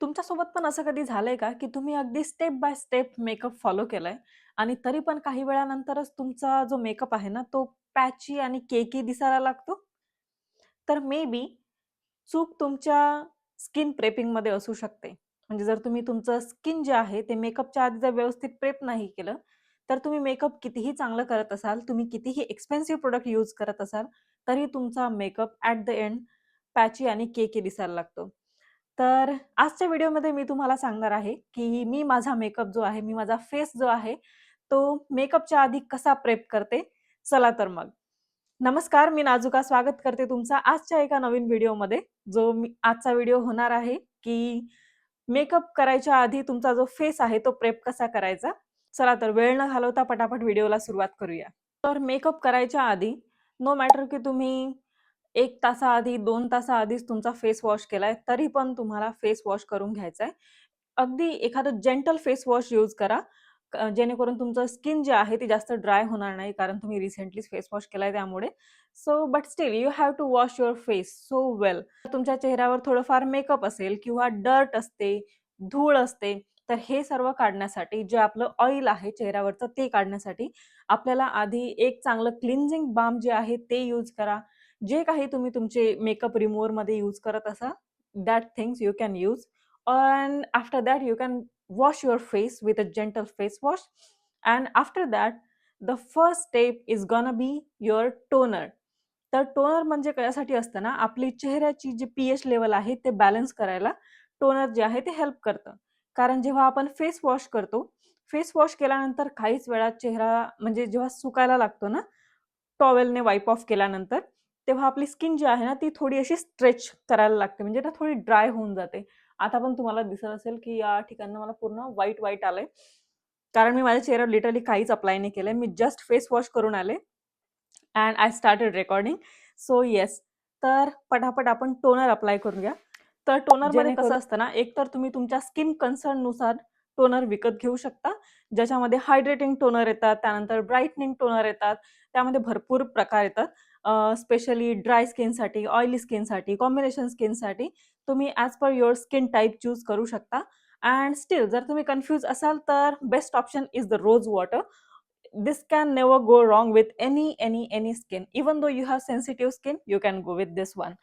तुमच्यासोबत पण असं कधी झालंय का, की तुम्ही अगदी step by step makeup follow केलाय आणि तरी पण काही वेळानंतरच तुमचा जो मेकअप आहे ना, तो पॅची आणि केकी दिसायला लागतो? तर मे बी चूक तुमच्या स्किन प्रेपिंगमध्ये असू शकते. म्हणजे जर तुम्ही तुमचं स्किन जे आहे ते मेकअपच्या आधी जर व्यवस्थित प्रेप नाही केलं, तर तुम्ही मेकअप कितीही चांगलं करत असाल, तुम्ही कितीही एक्सपेन्सिव्ह प्रॉडक्ट यूज करत असाल, तरी तुमचा मेकअप ॲट द एंड पॅची आणि केकी दिसायला लागतो. तर आजच्या व्हिडिओमध्ये मी तुम्हाला सांगणार आहे, की मी माझा मेकअप जो आहे, मी माझा फेस जो आहे, तो मेकअपच्या आधी कसा प्रेप करते. चला तर मग. नमस्कार, मी नाजुका स्वागत करते तुमचं आजच्या एका नवीन व्हिडिओमध्ये. आजचा व्हिडिओ होणार आहे, की मेकअप करायच्या आधी तुमचा जो फेस आहे, तो प्रेप कसा करायचा. चला तर वेळ न घालवता पटापट व्हिडिओला सुरुवात करूया. तर मेकअप करायच्या आधी नो मॅटर की तुम्ही 1 तासाआधी, 2 तासाआधीच तुमचा फेस वॉश केलाय, तरी पण तुम्हाला फेस वॉश करून घ्यायचा आहे. अगदी एखादं जेंटल फेस वॉश यूज करा. जेणेकरून तुमचं स्किन जे आहे ते जास्त ड्राय होणार नाही, कारण तुम्ही रिसेंटलीच फेस वॉश केलाय त्यामुळे. So but still you have to wash your face so well. तुमच्या चेहऱ्यावर थोडंफार मेकअप असेल किंवा डर्ट असते, धूळ असते, तर हे सर्व काढण्यासाठी जे आपलं ऑइल आहे चेहऱ्यावरचं ते काढण्यासाठी आपल्याला आधी एक चांगलं क्लिन्झिंग बाल्म जे आहे ते यूज करा. जे काही तुम्ही तुमचे मेकअप रिमूव्हरमध्ये यूज करत असाल, that things you can use. And after that you can wash your face with a gentle face wash, and after that the first step is gonna be your toner. तर toner म्हणजे कशासाठी असतं ना, आपली चेहऱ्याची जी pH level आहे ते balance करायला टोनर जे आहे ते हेल्प करतं. कारण जेव्हा आपण फेस वॉश करतो, फेस वॉश केल्यानंतर काहीच वेळात चेहरा म्हणजे जेव्हा सुकायला लागतो ना, टॉवेलने वाइप ऑफ केल्यानंतर, तेव्हा आपली स्किन जी आहे ना, ती थोडी अशी स्ट्रेच करायला लागते, म्हणजे ना थोडी ड्राय होऊन जाते. आता पण तुम्हाला दिसत असेल, की या ठिकाणी मला पूर्ण व्हाईट आलंय. कारण मी माझ्या चेहऱ्यावर लिटरली काहीच अप्लाय नाही केलंय. मी जस्ट फेस वॉश करून आले and I started recording. So yes, तर पटापट आपण टोनर अप्लाय करूया. तर टोनरमध्ये कसं असतं ना, एकतर तुम्ही तुमच्या स्किन कन्सर्ननुसार टोनर विकत घेऊ शकता, ज्याच्यामध्ये हायड्रेटिंग टोनर येतात, त्यानंतर ब्राईटनिंग टोनर येतात. त्यामध्ये भरपूर प्रकार येतात. स्पेशली ड्राय स्किनसाठी, ऑइली स्किनसाठी, कॉम्बिनेशन स्किनसाठी तुम्ही as per your skin type choose करू शकता. अँड स्टिल जर तुम्ही कन्फ्यूज असाल, तर best option is the rose water. This can never go wrong with any skin. Even though you have sensitive skin, you can go with this one.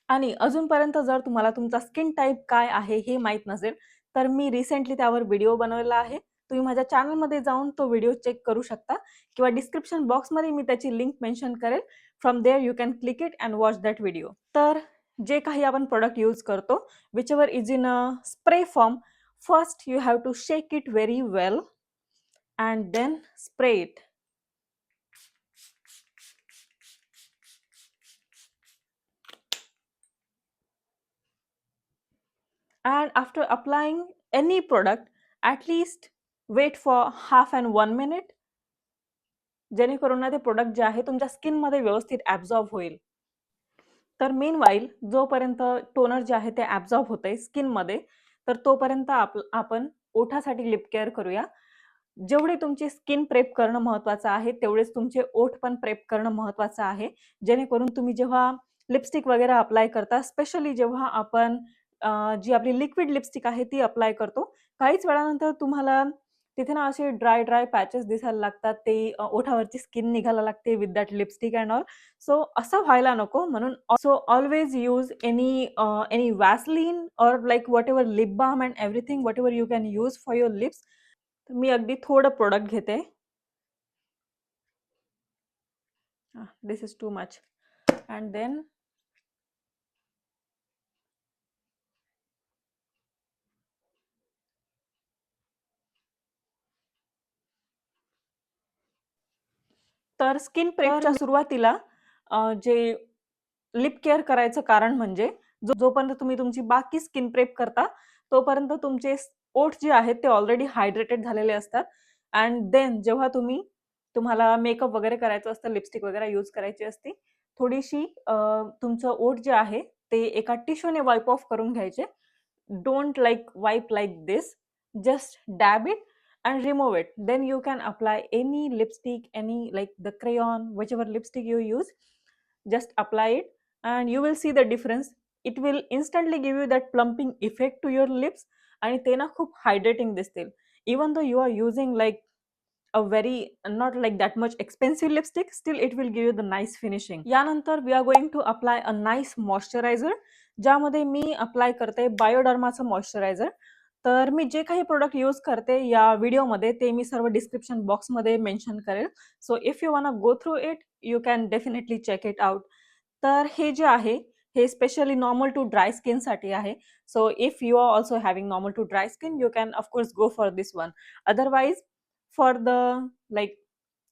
आणि अजूनपर्यंत जर तुम्हाला तुमचा स्किन टाइप काय आहे हे माहीत नसेल, तर मी रिसेंटली त्यावर व्हिडिओ बनवलेला आहे. तुम्ही माझ्या चॅनलमध्ये जाऊन तो व्हिडिओ चेक करू शकता किंवा डिस्क्रिप्शन बॉक्समध्ये मी त्याची लिंक मेन्शन करेल. From there you can click it and watch that video. तर जे काही आपण प्रॉडक्ट यूज करतो, whichever is in a spray form, first you have to shake it very well and then spray it. And after applying any product, at least wait for half and 1 minute, जेणेकरून ना ते product जे आहे तुमच्या स्किनमध्ये व्यवस्थित absorb होईल. तर meanwhile जोपर्यंत टोनर जे आहे ते ॲब्झॉर्ब होतंय स्किनमध्ये, तर तोपर्यंत आपण ओठासाठी लिप केअर करूया. जेवढी तुमची स्किन प्रेप करणं महत्त्वाचं आहे, तेवढेच तुमचे ओठ पण प्रेप करणं महत्त्वाचं आहे. जेणेकरून तुम्ही जेव्हा लिपस्टिक वगैरे अप्लाय करता, स्पेशली जेव्हा आपण जी आपली लिक्विड लिपस्टिक आहे ती अप्लाय करतो, काहीच वेळानंतर तुम्हाला तिथे ना असे ड्राय पॅचेस दिसायला लागतात. ते ओठावरची स्किन निघायला लागते with that lipstick and all. So असं व्हायला नको, म्हणून so always use any Vaseline or like whatever lip balm and everything whatever you can use for your lips. तर मी अगदी थोडं प्रॉडक्ट घेते. This is too much. And then तर स्किन प्रेपच्या सुरुवातीला जे लिप केअर करायचं कारण म्हणजे जोपर्यंत तुम्ही तुमची बाकी स्किन प्रेप करता, तोपर्यंत तुमचे ओठ जे आहेत ते ऑलरेडी हायड्रेटेड झालेले असतात. अँड देन जेव्हा तुम्हाला मेकअप वगैरे करायचं असतं, लिपस्टिक वगैरे यूज करायची असते, थोडीशी तुमचं ओठ जे आहे ते एका टिश्यूने वाइप ऑफ करून घ्यायचे. Don't like wipe like this. Just dab it and remove it. Then you can apply any lipstick, any like the crayon, whichever lipstick you use. Just apply it and you will see the difference. It will instantly give you that plumping effect to your lips, आणि ते ना खूप hydrating दिसतील. Even though you are using like a very not like that much expensive lipstick, still it will give you the nice finishing. यानंतर we are going to apply a nice moisturizer, ज्यामध्ये मी apply करते बायोडर्माचं moisturiser. तर मी जे काही product use करते या व्हिडिओमध्ये ते मी सर्व डिस्क्रिप्शन बॉक्समध्ये मेन्शन करेल. So if you want go through it, you can definitely check it out. तर हे जे आहे हे स्पेशली नॉर्मल टू ड्राय स्किनसाठी आहे. So if you are also having normal to dry skin, you can of course go for this one. Otherwise for the like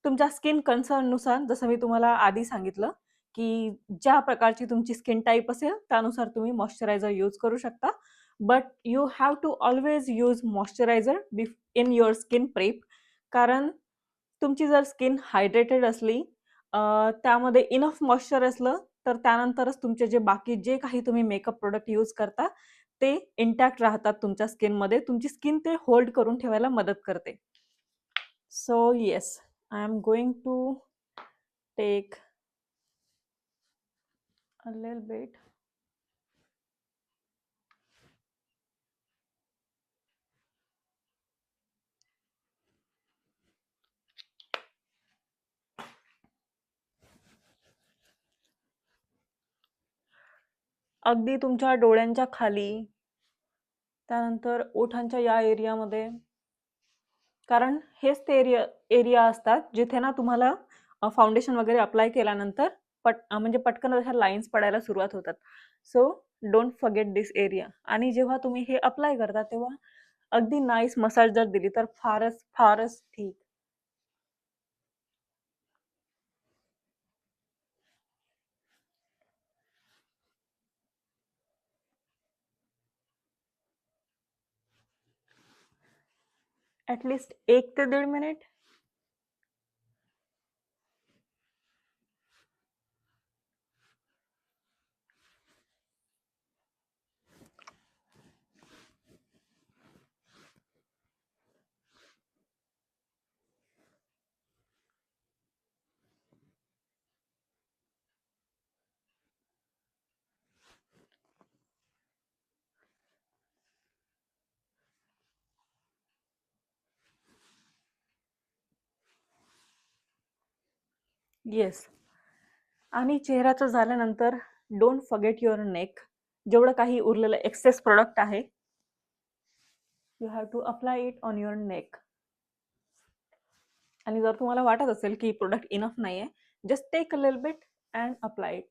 तुमच्या skin कन्सर्ननुसार, जसं मी तुम्हाला आधी सांगितलं, की ज्या प्रकारची तुमची स्किन टाईप असेल त्यानुसार तुम्ही मॉइश्चरायझर यूज करू शकता. But you have to always use moisturiser in your skin prep. कारण तुमची जर स्किन हायड्रेटेड असली, त्यामध्ये इनफ मॉइश्चर असलं, तर त्यानंतरच तुमचे जे बाकी जे काही तुम्ही मेकअप प्रोडक्ट यूज करता ते इंटॅक्ट राहतात तुमच्या स्किनमध्ये. तुमची स्किन ते होल्ड करून ठेवायला मदत करते. So yes, I am going to take a little bit. अगदी तुमच्या डोळ्यांच्या खाली, त्यानंतर ओठांच्या या एरियामध्ये, कारण हेच ते एरिया असतात जिथे ना तुम्हाला फाउंडेशन वगैरे अप्लाय केल्यानंतर म्हणजे पटकन अशा लाईन्स पडायला सुरुवात होतात. So don't forget this area. आणि जेव्हा तुम्ही हे अप्लाय करता तेव्हा अगदी नाईस मसाज जर दिली तर फारच फारच ठीक. ॲटलिस्ट 1 ते 1.5 मिनिट. येस. आणि चेहऱ्याचं झाल्यानंतर डोंट फॉरगेट युअर नेक. जेवढं काही उरलेलं एक्सेस प्रोडक्ट आहे, you have to apply it on your neck. आणि जर तुम्हाला वाटत असेल की प्रोडक्ट इनफ नाहीये, just take a little bit and apply it.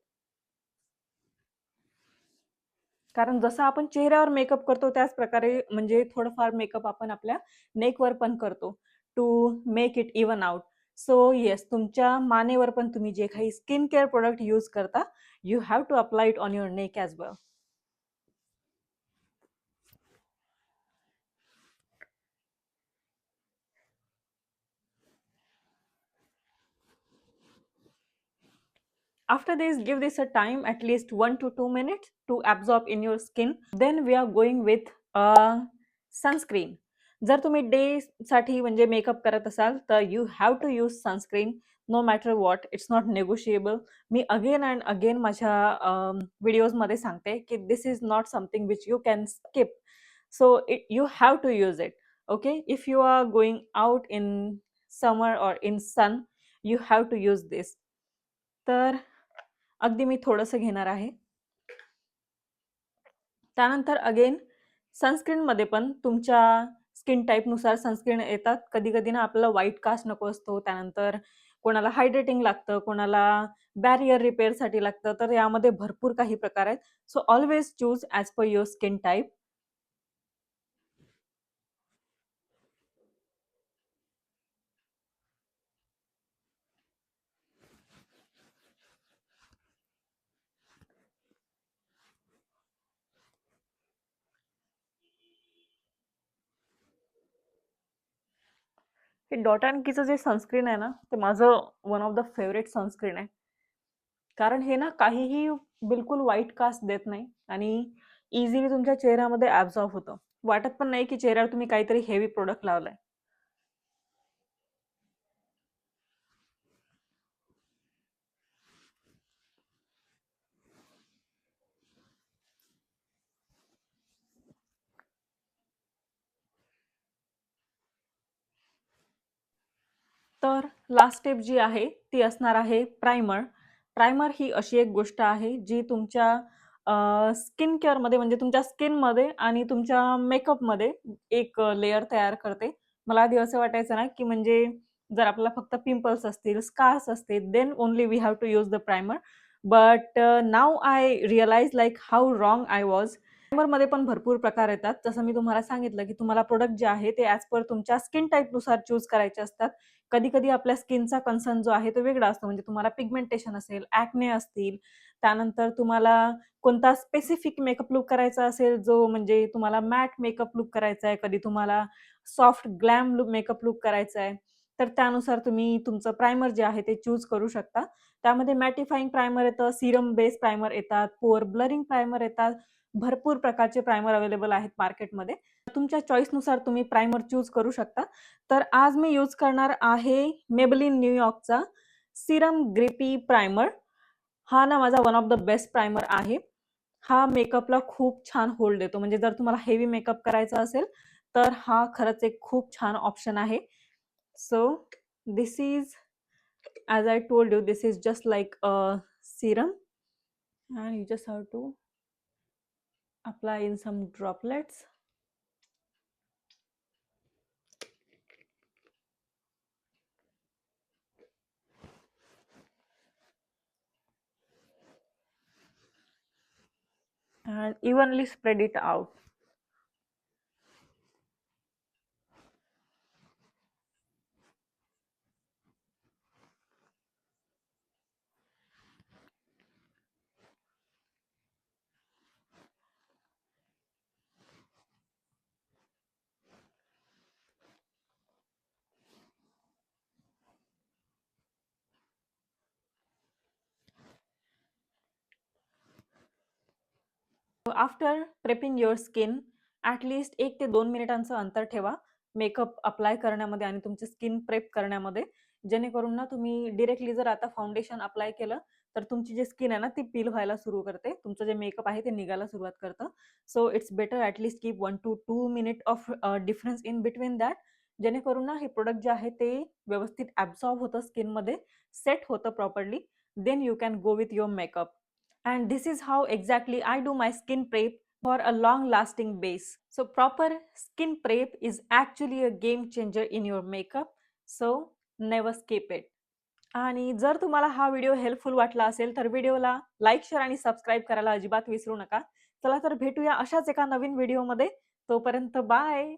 कारण जसं आपण चेहऱ्यावर मेकअप करतो त्याच प्रकारे म्हणजे थोडंफार मेकअप आपण आपल्या नेकवर पण करतो to make it even out. So yes, तुमच्या मानेवर पण तुम्ही जे काही स्किन केअर प्रोडक्ट यूज करता, you have to apply it on your neck as well. After this, give this a time at least 1 to 2 minutes to absorb in your skin. Then we are going with a sunscreen. जर तुम्ही day साठी म्हणजे makeup करत असाल तर you have to use sunscreen no matter what. It's not negotiable. मी again and again माझ्या व्हिडिओजमध्ये सांगते की this is not something which you can skip. So you have to use it. Okay, if you are going out in summer or in sun, you have to use this. तर अगदी मी थोडंसं घेणार आहे. त्यानंतर अगेन सनस्क्रीनमध्ये पण तुमच्या skin टाईपनुसार sunscreen येतात. कधी-कधी ना आपल्याला व्हाईट कास्ट नको असतो. त्यानंतर कोणाला हायड्रेटिंग लागतं, कोणाला बॅरियर रिपेअरसाठी लागतं. तर यामध्ये भरपूर काही प्रकार आहेत. So always choose as per your skin type. हे डॉट अँड कीचं जे सनस्क्रीन आहे ना, ते माझं one of the favourite sunscreen आहे. कारण हे ना काहीही बिलकुल व्हाईट कास्ट देत नाही आणि इझिली तुमच्या चेहऱ्यामध्ये ॲब्झॉर्ब होतं. वाटत पण नाही की चेहऱ्यावर तुम्ही काहीतरी हेवी प्रोडक्ट लावलाय. तर लास्ट स्टेप जी आहे ती असणार आहे प्रायमर. प्रायमर ही अशी एक गोष्ट आहे जी तुमच्या स्किन केअरमध्ये म्हणजे तुमच्या स्किनमध्ये आणि तुमच्या मेकअपमध्ये एक लेयर तयार करते. मला आधी असं वाटायचं ना, की म्हणजे जर आपल्याला फक्त पिंपल्स असतील, स्कार्स असतील, then only we have to use the primer. But now I realise like how wrong I was. प्रायमरमध्ये पण भरपूर प्रकार येतात. जसं मी तुम्हाला सांगितलं, की तुम्हाला प्रॉडक्ट जे आहे ते ॲज पर तुमच्या स्किन टाइपनुसार चूज करायचे असतात. कधी-कधी आपल्या स्किनचा कन्सर्न जो आहे तो वेगळा असतो. म्हणजे तुम्हाला पिगमेंटेशन असेल, ॲक्ने असतील, त्यानंतर तुम्हाला कोणता स्पेसिफिक मेकअप लूक करायचा असेल, जो म्हणजे तुम्हाला मॅट मेकअप लूक करायचा आहे, कधी तुम्हाला soft glam look makeup look करायचा आहे. तर त्यानुसार तुम्ही तुमचं प्रायमर जे आहे ते चूज करू शकता. त्यामध्ये मॅटिफाइंग प्रायमर येतं, सीरम बेस प्रायमर येतात, पोअर ब्लरिंग प्रायमर येतात. भरपूर प्रकारचे प्रायमर अवेलेबल आहेत मार्केटमध्ये. तुमच्या चॉईसनुसार तुम्ही प्रायमर चूज करू शकता. तर आज मी यूज करणार आहे Maybelline न्यूयॉर्कचा सीरम ग्रिपी प्रायमर. हा ना माझा one of the best primer आहे. हा मेकअपला खूप छान होल्ड देतो. म्हणजे जर तुम्हाला हेवी मेकअप करायचा असेल, तर हा खरंच एक खूप छान ऑप्शन आहे. So this is as I told you this is just like a serum and you just have to apply in some droplets. And evenly spread it out. After prepping your skin at least 1 ते 2 मिनिटांचं अंतर ठेवा makeup apply करण्यामध्ये आणि तुमची skin prep करण्यामध्ये. जेणेकरून ना तुम्ही डायरेक्टली जर आता फाउंडेशन अप्लाय केलं, तर तुमची जी स्किन आहे ना ती पील व्हायला सुरू करते. तुमचं जे मेकअप आहे ते निघायला सुरुवात करतं. So it's better at least keep 1 to 2 minute of difference in between that. जेणेकरून ना हे प्रोडक्ट जे आहे ते व्यवस्थित ॲब्सॉर्ब होतं स्किनमध्ये, सेट होतं properly. Then you can go with your makeup. And this is how exactly I do my skin prep for a long lasting base. So proper skin prep is actually a game changer in your makeup. So never skip it. आणि जर तुम्हाला हा video helpful वाटला असेल तर व्हिडिओला like, share आणि subscribe करायला अजिबात विसरू नका. चला तर भेटूया अशाच एका नवीन व्हिडिओमध्ये. तोपर्यंत बाय.